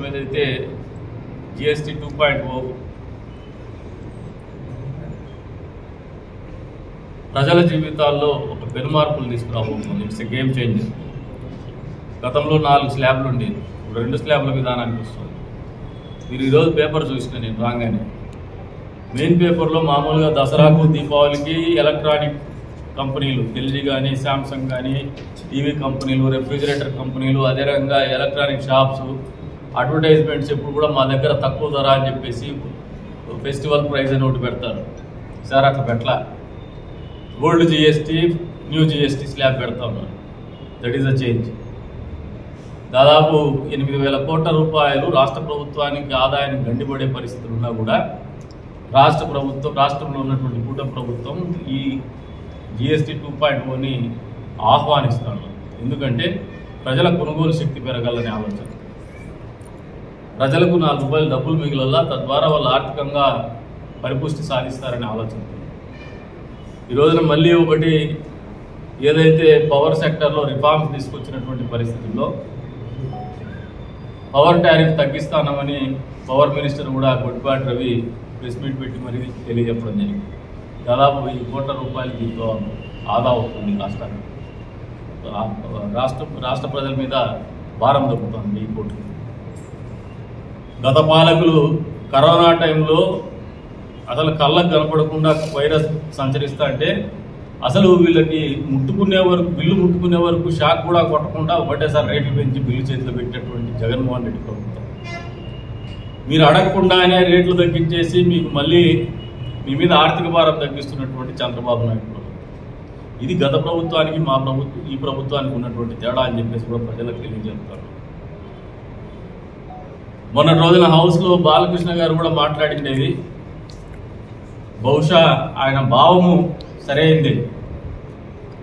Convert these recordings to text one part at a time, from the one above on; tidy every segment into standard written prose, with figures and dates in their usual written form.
ప్రభుత్వం ఏదైతే జిఎస్టీ 2.0 ప్రజల జీవితాల్లో ఒక పెనుమార్పులు తీసుకురాబోతుంది. It's a game changer. గతంలో 4 స్లాబ్లు ఉండేది, 2 స్లాబ్ల విధానానికి వస్తుంది. మీరు ఈరోజు పేపర్ చూసిన నేను రాగానే మెయిన్ పేపర్లో మామూలుగా దసరాకు దీపావళికి ఎలక్ట్రానిక్ కంపెనీలు ఎల్జీ కానీ శాంసంగ్ కానీ టీవీ కంపెనీలు రెఫ్రిజిరేటర్ కంపెనీలు అదే రకంగా ఎలక్ట్రానిక్ షాప్స్ అడ్వర్టైజ్మెంట్స్ ఎప్పుడు కూడా మా దగ్గర తక్కువ ధర అని చెప్పేసి ఫెస్టివల్ ప్రైజ్ అని ఒకటి పెడతారు. సార్ అట్లా పెట్టలా. Old GST new GST slab పెడతా ఉన్నారు. That is a change. దాదాపు 8,000 కోట్ల రూపాయలు రాష్ట్ర ప్రభుత్వానికి ఆదాయాన్ని గండిపడే పరిస్థితులు ఉన్నా కూడా రాష్ట్రంలో ఉన్నటువంటి కూటమి ప్రభుత్వం ఈ జిఎస్టీ 2.0ని ఆహ్వానిస్తాను. ఎందుకంటే ప్రజల కొనుగోలు శక్తి పెరగాలనే ఆలోచన, ప్రజలకు 4 రూపాయలు డబ్బులు మిగిలల్లా, తద్వారా వాళ్ళు ఆర్థికంగా పరిపుష్టి సాధిస్తారనే ఆలోచన. ఈ రోజున మళ్ళీ ఒకటి ఏదైతే పవర్ సెక్టర్లో రిఫార్మ్స్ తీసుకొచ్చినటువంటి పరిస్థితుల్లో పవర్ టారిఫ్ తగ్గిస్తానమని పవర్ మినిస్టర్ కూడా కొట్టిపాటి రవి ప్రెస్ మీట్ పెట్టి మరీ తెలియజెప్పడం జరిగింది. దాదాపు 1,000 కోట్ల రూపాయలు దీంతో ఆదా అవుతుంది రాష్ట్రానికి. రాష్ట్ర ప్రజల మీద భారం దొరుకుతుంది 1,000 కోట్లు. గత పాలకులు కరోనా టైంలో అసలు కళ్ళకు కనపడకుండా వైరస్ సంచరిస్తా అంటే అసలు వీళ్ళకి బిల్లు ముట్టుకునే వరకు షాక్ కూడా కొట్టకుండా ఒకటేసారి రేట్లు పెంచి బిల్లు చేతిలో పెట్టినటువంటి జగన్మోహన్ రెడ్డి ప్రభుత్వం. మీరు అడగకుండానే రేట్లు తగ్గించేసి మీకు మళ్ళీ మీ మీద ఆర్థిక భారం తగ్గిస్తున్నటువంటి చంద్రబాబు నాయుడు ప్రభుత్వం. ఇది గత ప్రభుత్వానికి ఈ ప్రభుత్వానికి ఉన్నటువంటి తేడా అని చెప్పేసి కూడా ప్రజలకు తెలియజేస్తారు. మొన్నటి రోజున హౌస్లో బాలకృష్ణ గారు కూడా మాట్లాడిండేది బహుశా ఆయన భావము సరైంది.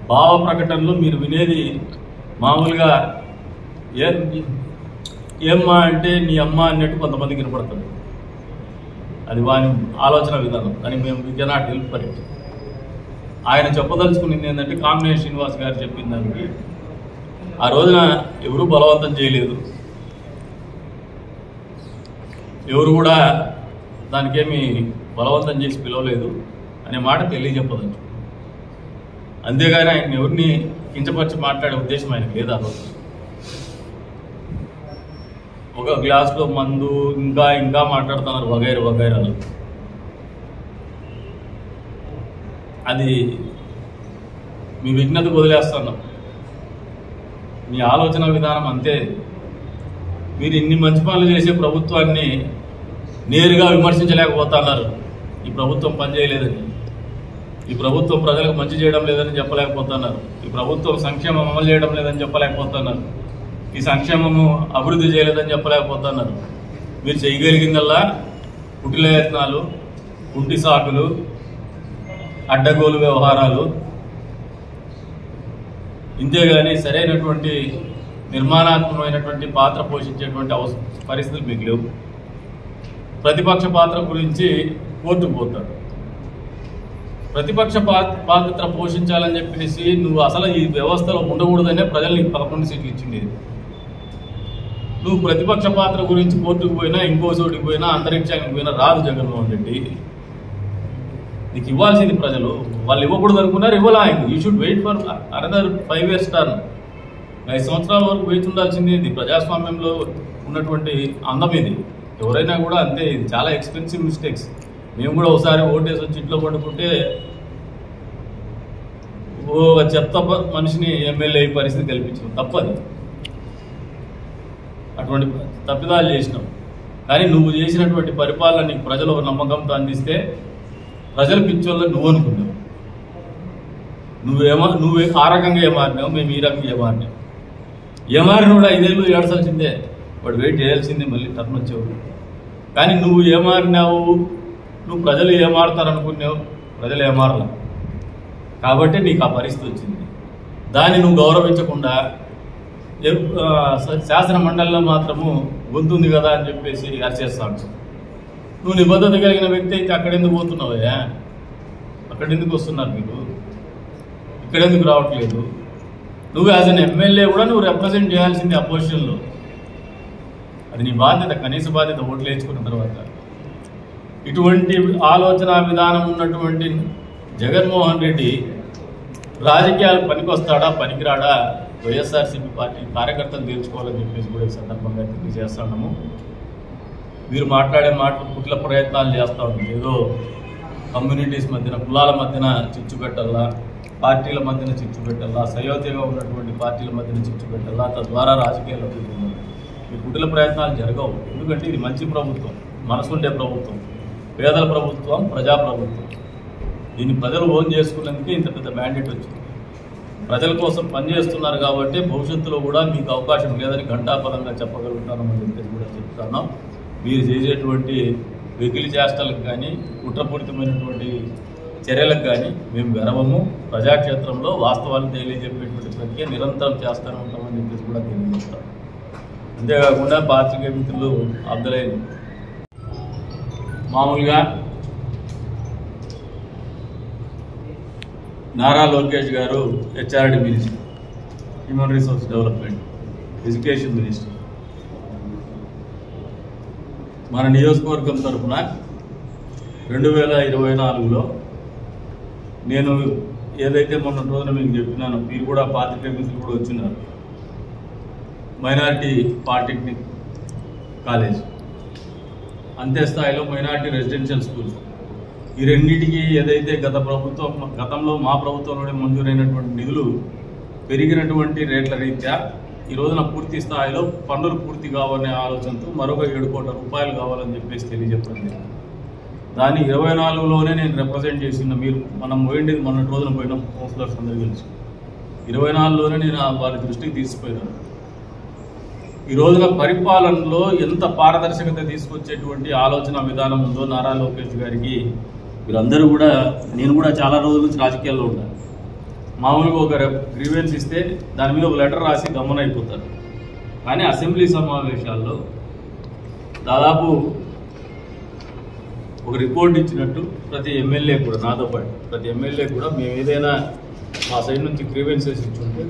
భావ ప్రకటనలో మీరు వినేది మామూలుగా ఏమ్మా అంటే నీ అమ్మ అన్నట్టు కొంతమందికి వినపడుతుంది. అది వాని ఆలోచన విధానం. కానీ we cannot help for it. ఆయన చెప్పదలుచుకున్నది ఏంటంటే కామినేని శ్రీనివాస్ గారు చెప్పిన దానికి ఆ రోజున ఎవరూ బలవంతం చేయలేదు, ఎవరు కూడా దానికేమి బలవంతం చేసి పిలవలేదు అనే మాట తెలియజెప్పదలుచు. అంతేగాని ఆయన ఎవరిని కించపరిచి మాట్లాడే ఉద్దేశం ఆయనకు లేదు. ఆ రోజు ఒక గ్లాసులో మందు ఇంకా మాట్లాడుతున్నారు వగైరాలు. అది మీ విఘ్నతకు వదిలేస్తున్నాం. మీ ఆలోచన విధానం అంతే. మీరు ఇన్ని మంచి పనులు చేసే ప్రభుత్వాన్ని నేరుగా విమర్శించలేకపోతున్నారు. ఈ ప్రభుత్వం పనిచేయలేదని, ఈ ప్రభుత్వం ప్రజలకు మంచి చేయడం లేదని చెప్పలేకపోతున్నారు, ఈ ప్రభుత్వం సంక్షేమం అమలు చేయడం లేదని చెప్పలేకపోతున్నారు, ఈ సంక్షేమము అభివృద్ధి చేయలేదని చెప్పలేకపోతున్నారు. మీరు చేయగలిగిందల్లా కుటిలయత్నాలు, కుంటి సాకులు, అడ్డగోలు వ్యవహారాలు. ఇంతేగాని సరైనటువంటి నిర్మాణాత్మకమైనటువంటి పాత్ర పోషించేటువంటి పరిస్థితులు మీకు లేవు. ప్రతిపక్ష పాత్ర గురించి కోర్టుకు పోతాడు. ప్రతిపక్ష పాత్ర పోషించాలని చెప్పేసి నువ్వు అసలు ఈ వ్యవస్థలో ఉండకూడదనే ప్రజలు 11 సీట్లు ఇచ్చింది. నువ్వు ప్రతిపక్ష పాత్ర గురించి కోర్టుకు పోయినా, ఇంకో చోటికి పోయినా, అంతరిక్షానికి పోయినా రాదు జగన్మోహన్ రెడ్డి. నీకు ఇవ్వాల్సింది ప్రజలు. వాళ్ళు ఇవ్వకూడదు అనుకున్నారు, ఇవ్వలా. You should wait for another 5 years term. 5 సంవత్సరాల వరకు వేచి ఉండాల్సింది. ఇది ప్రజాస్వామ్యంలో ఉన్నటువంటి అందం. ఇది ఎవరైనా కూడా అంతే. ఇది చాలా ఎక్స్పెన్సివ్ మిస్టేక్స్. మేము కూడా ఒకసారి ఓటేసి వచ్చి ఇంట్లో పడుకుంటే చెత్త మనిషిని ఎమ్మెల్యే పరిస్థితి కల్పించడం తప్పది. అటువంటి తప్పిదాలు చేసినాం. కానీ నువ్వు చేసినటువంటి పరిపాలన నీకు ప్రజలు నమ్మకంతో అందిస్తే ప్రజలు పిచ్చోళ్ళ నువ్వు అనుకున్నావు. నువ్వే ఆ రకంగా ఏమారినావు, మేము ఈ రకంగా ఏమారినావు. ఏమారిన కూడా 5 ఏళ్ళు ఏడ్చాల్సిందే, వాడు వెయిట్ చేయాల్సిందే మళ్ళీ టర్న్ వచ్చేవాడు. కానీ నువ్వు ఏమారినావు, నువ్వు ప్రజలు ఏమారుతారనుకున్నావు, ప్రజలు ఏమారలా. కాబట్టి నీకు ఆ పరిస్థితి వచ్చింది. దాన్ని నువ్వు గౌరవించకుండా శాసన మండలిలో మాత్రము గొంతుంది కదా అని చెప్పేసి అరిచేస్తాను. నువ్వు నిబద్ధత కలిగిన వ్యక్తి అయితే అక్కడెందుకు పోతున్నావయ్యా? అక్కడెందుకు వస్తున్నారు మీరు? ఇక్కడెందుకు రావట్లేదు? నువ్వు యాజ్ అన్ ఎమ్మెల్యే కూడా నువ్వు రిప్రజెంట్ చేయాల్సింది అపోజిషన్లో. అది నీ బాధ్యత, కనీస బాధ్యత ఓట్లు వేయించుకున్న తర్వాత. ఇటువంటి ఆలోచన విధానం ఉన్నటువంటి జగన్మోహన్ రెడ్డి రాజకీయాలు పనికొస్తాడా పనికిరాడా వైఎస్ఆర్సీపీ పార్టీ కార్యకర్తలు తీర్చుకోవాలని చెప్పేసి కూడా ఈ సందర్భంగా తెలియజేస్తున్నాము. మీరు మాట్లాడే మాటలు కుట్ల ప్రయత్నాలు చేస్తూ ఉంటారు. ఏదో కమ్యూనిటీస్ మధ్యన, కులాల మధ్యన చిచ్చు పెట్టల్లా, పార్టీల మధ్యన చిచ్చు పెట్టల్లా, సయోధ్యగా ఉన్నటువంటి పార్టీల మధ్యన చిచ్చు పెట్టల్లా, తద్వారా రాజకీయాల్లో తిరుగుతున్నారు. ఈ కుట్ల ప్రయత్నాలు జరగవు. ఎందుకంటే ఇది మంచి ప్రభుత్వం, మనసుండే ప్రభుత్వం, పేదల ప్రభుత్వం, ప్రజా ప్రభుత్వం. దీన్ని ప్రజలు ఓన్ చేసుకునేందుకే ఇంత పెద్ద మ్యాండేట్ వచ్చింది. ప్రజల కోసం పనిచేస్తున్నారు కాబట్టి భవిష్యత్తులో కూడా మీకు అవకాశం లేదని ఘంటాపదంగా చెప్పగలుగుతానని చెప్పేసి కూడా చెప్తాను. మీరు చేసేటువంటి వెకిలి చేష్టలకు కానీ, కుట్రపూరితమైనటువంటి చర్యలకు కానీ మేము గర్వము. ప్రజాక్షేత్రంలో వాస్తవాలు తెలియజెప్పేటువంటి ప్రక్రియ నిరంతరం చేస్తూనే ఉంటామని చెప్పేసి కూడా తెలియజేస్తాం. అంతేకాకుండా పాత్రికేయ మిత్రులు అబ్దులైన మామూలుగా నారా లోకేష్ గారు HRD minister, human resource development, education minister. మన నియోజకవర్గం తరఫున 2024లో నేను ఏదైతే మొన్న రోజున మీకు చెప్పినానో, మీరు కూడా పాత్రికేయ మిత్రులు కూడా వచ్చినారు, మైనారిటీ పాలిటెక్నిక్ కాలేజ్, అంతే స్థాయిలో మైనారిటీ రెసిడెన్షియల్ స్కూల్, ఈ రెండింటికి ఏదైతే గతంలో మా ప్రభుత్వంలోనే మంజూరైనటువంటి నిధులు పెరిగినటువంటి రేట్ల రీత్యా ఈ రోజున పూర్తి స్థాయిలో పన్నులు పూర్తి కావాలనే ఆలోచనతో మరొక 7 కోట్ల రూపాయలు కావాలని చెప్పేసి తెలియజెప్పడం. దాన్ని 24లోనే నేను రిప్రజెంట్ చేసిన, మీరు మనం పోయిండేది మొన్నటి రోజున పోయినాం, కౌన్సిలర్స్ అందరూ కలిసి 24లోనే నేను వారి దృష్టికి తీసుకుపోయినాను. ఈ రోజున పరిపాలనలో ఎంత పారదర్శకత తీసుకొచ్చేటువంటి ఆలోచన విధానం ఉందో నారా లోకేష్ గారికి వీళ్ళందరూ కూడా, నేను కూడా చాలా రోజుల నుంచి రాజకీయాల్లో ఉన్నాను. మామూలుగా ఒక గ్రీవెన్స్ ఇస్తే దాని మీద ఒక లెటర్ రాసి గమనైపోతారు. కానీ అసెంబ్లీ సమావేశాల్లో దాదాపు ఒక రిపోర్ట్ ఇచ్చినట్టు ప్రతి ఎమ్మెల్యే కూడా, నాతో పాటు ప్రతి ఎమ్మెల్యే కూడా మేము ఏదైనా మా సైడ్ నుంచి గ్రీవెన్సెస్ ఇచ్చుంటే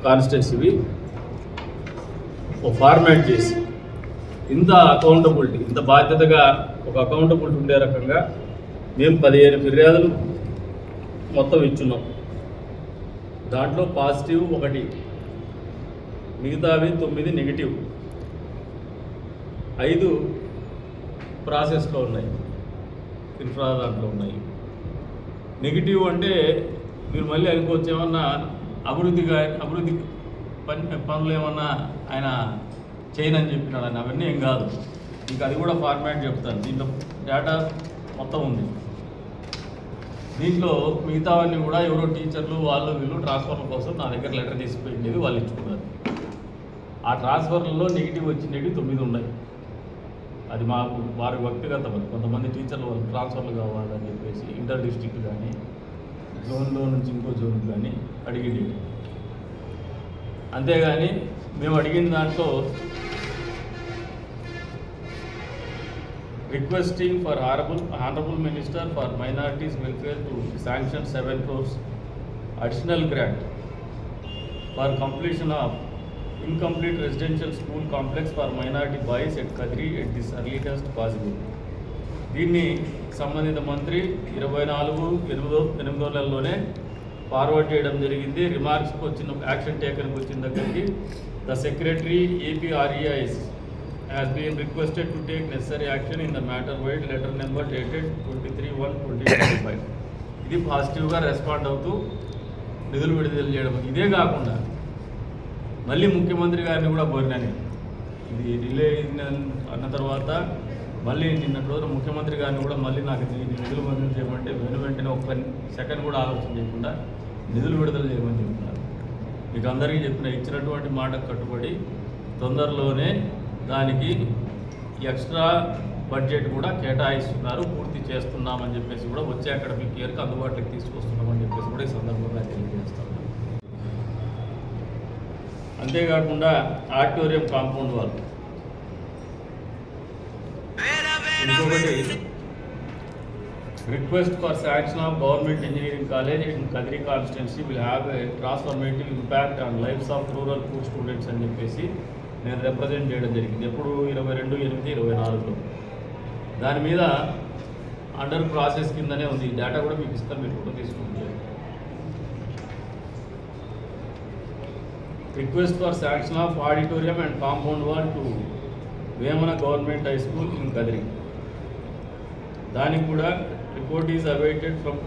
కాన్స్టిట్యున్సీవి ఒక ఫార్మాట్ చేసి ఇంత అకౌంటబిలిటీ, ఇంత బాధ్యతగా ఒక అకౌంటబిలిటీ ఉండే రకంగా మేము 15 ఫిర్యాదులు మొత్తం ఇచ్చున్నాం. దాంట్లో పాజిటివ్ 1, మిగతావి 9 నెగిటివ్, 5 ప్రాసెస్లో ఉన్నాయి, ఇన్ఫ్రా దాంట్లో ఉన్నాయి. నెగిటివ్ అంటే మీరు మళ్ళీ అనుకోవచ్చు ఏమన్నా అభివృద్ధి పనులు ఏమన్నా ఆయన చేయనని చెప్పినాడని. అవన్నీ ఏం కాదు, మీకు అది కూడా ఫార్మాట్ చెప్తాను. దీంట్లో డేటా మొత్తం ఉంది. దీంట్లో మిగతావన్నీ కూడా ఎవరో టీచర్లు వాళ్ళు వీళ్ళు ట్రాన్స్ఫర్ల కోసం నా దగ్గర లెటర్ తీసుకుపోయింది, వాళ్ళు ఇచ్చుకున్నారు. ఆ ట్రాన్స్ఫర్లలో నెగిటివ్ వచ్చినవి 9 ఉన్నాయి. అది మాకు వారి వ్యక్తిగత కొంతమంది టీచర్లు వాళ్ళు ట్రాన్స్ఫర్లు కావాలని చెప్పేసి ఇంటర్ డిస్ట్రిక్ట్ కానీ జోన్లో నుంచి ఇంకో జోన్ కానీ అడిగింది. అంతేగాని మేము అడిగిన దాంట్లో requesting for Honorable Minister for Minorities Welfare to sanction 7 crores additional grant for completion of incomplete residential school complex for minority boys at Kadri at this earliest possible. దీన్ని సంబంధిత మంత్రి 24/8 నెలలోనే ఫార్వర్డ్ చేయడం జరిగింది. రిమార్క్స్కి వచ్చిన యాక్షన్ టేకన్కి వచ్చిన దగ్గరికి the secretary APREIS has been requested to take necessary action in the matter with letter number dated 23/1/2025. ఇది పాజిటివ్గా రెస్పాండ్ అవుతూ నిధులు విడుదల చేయడం. ఇదే కాకుండా మళ్ళీ ముఖ్యమంత్రి గారిని కూడా కోరినాను. ఇది డిలే అన్న తర్వాత మళ్ళీ నిన్నటి రోజున ముఖ్యమంత్రి గారిని కూడా మళ్ళీ నాకు నిధులు మంజూరు చేయమంటే వెంటనే ఒక సెకండ్ కూడా ఆలోచన చేయకుండా నిధులు విడుదల చేయమని చెప్తున్నారు. మీకు అందరికీ ఇచ్చినటువంటి మాటకు కట్టుబడి తొందరలోనే దానికి ఎక్స్ట్రా బడ్జెట్ కూడా కేటాయిస్తున్నారు, పూర్తి చేస్తున్నామని చెప్పేసి కూడా వచ్చే అకాడమిక్ ఇయర్కి అందుబాటులోకి తీసుకొస్తున్నామని చెప్పేసి కూడా ఈ సందర్భంగా తెలియజేస్తాం. అంతేకాకుండా ఆడిటోరియం కాంపౌండ్ వాల్, ఇంకొకటి request for sanction of government engineering college in Kadiri constituency will have a transformative impact on lives of rural poor students అని చెప్పేసి నేను రిప్రజెంట్ చేయడం జరిగింది. ఎప్పుడు 22/8/24లో. దాని మీద అండర్ ప్రాసెస్ కిందనే ఉంది. ఈ డేటా కూడా మీకు ఇస్తాను, మీరు కూడా తీసుకుంటారు. Request for sanction of auditorium and compound wall to Vemana government high school in Kadiri. దానికి కూడా report is awaited from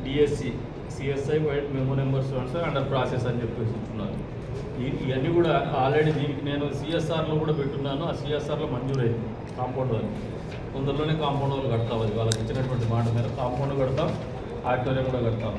DSC CSI white memo numbers under process అని చెప్పేసి ఇస్తున్నారు. ఇవన్నీ కూడా ఆల్రెడీ దీనికి నేను సిఎస్ఆర్లో కూడా పెట్టున్నాను. ఆ సిఎస్ఆర్లో మంజూరైంది కాంపౌండ్ వాళ్ళు. తొందరలోనే కాంపౌండ్ వాళ్ళు కడతాం. అది వాళ్ళకి ఇచ్చినటువంటి మాట మీద కాంపౌండ్ కడతాం, ఆడిటోరియం కూడా కడతాం.